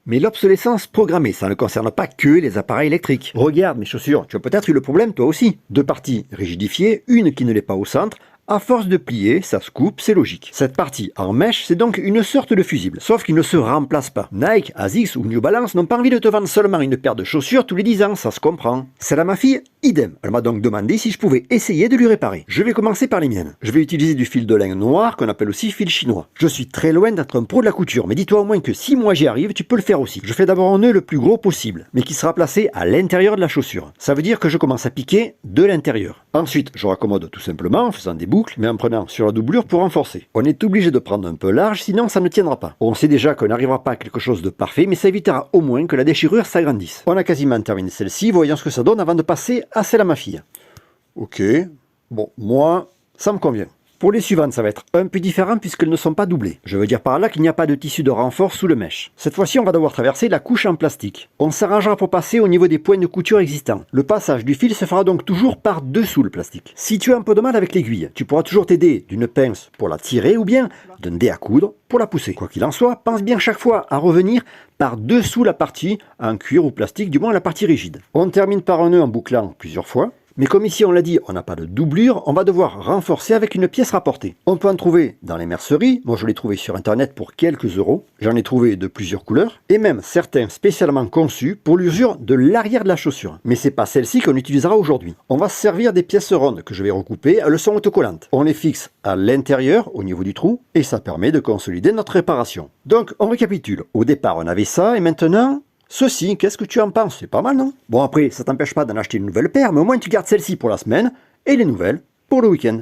Mais l'obsolescence programmée, ça ne concerne pas que les appareils électriques. Regarde mes chaussures, tu as peut-être eu le problème toi aussi. Deux parties rigidifiées, une qui ne l'est pas au centre. À force de plier, ça se coupe, c'est logique. Cette partie en mèche, c'est donc une sorte de fusible, sauf qu'il ne se remplace pas. Nike, Asics ou New Balance n'ont pas envie de te vendre seulement une paire de chaussures tous les 10 ans, ça se comprend. Celle à ma fille, idem. Elle m'a donc demandé si je pouvais essayer de lui réparer. Je vais commencer par les miennes. Je vais utiliser du fil de lin noir, qu'on appelle aussi fil chinois. Je suis très loin d'être un pro de la couture, mais dis-toi au moins que si moi j'y arrive, tu peux le faire aussi. Je fais d'abord un nœud le plus gros possible, mais qui sera placé à l'intérieur de la chaussure. Ça veut dire que je commence à piquer de l'intérieur. Ensuite, je raccommode tout simplement en faisant des boucles, mais en prenant sur la doublure pour renforcer. On est obligé de prendre un peu large, sinon ça ne tiendra pas. On sait déjà qu'on n'arrivera pas à quelque chose de parfait, mais ça évitera au moins que la déchirure s'agrandisse. On a quasiment terminé celle-ci, voyons ce que ça donne avant de passer à celle à ma fille. Ok, bon, moi, ça me convient. Pour les suivantes, ça va être un peu différent puisqu'elles ne sont pas doublées. Je veux dire par là qu'il n'y a pas de tissu de renfort sous le mèche. Cette fois-ci, on va devoir traverser la couche en plastique. On s'arrangera pour passer au niveau des points de couture existants. Le passage du fil se fera donc toujours par-dessous le plastique. Si tu as un peu de mal avec l'aiguille, tu pourras toujours t'aider d'une pince pour la tirer ou bien d'un dé à coudre pour la pousser. Quoi qu'il en soit, pense bien chaque fois à revenir par-dessous la partie en cuir ou plastique, du moins la partie rigide. On termine par un nœud en bouclant plusieurs fois. Mais comme ici on l'a dit, on n'a pas de doublure, on va devoir renforcer avec une pièce rapportée. On peut en trouver dans les merceries, moi je l'ai trouvé sur internet pour quelques euros, j'en ai trouvé de plusieurs couleurs, et même certains spécialement conçus pour l'usure de l'arrière de la chaussure. Mais c'est pas celle-ci qu'on utilisera aujourd'hui. On va se servir des pièces rondes que je vais recouper, elles sont autocollantes. On les fixe à l'intérieur, au niveau du trou, et ça permet de consolider notre réparation. Donc on récapitule, au départ on avait ça, et maintenant... Ceci, qu'est-ce que tu en penses? C'est pas mal, non? Bon après, ça t'empêche pas d'en acheter une nouvelle paire, mais au moins tu gardes celle-ci pour la semaine, et les nouvelles pour le week-end.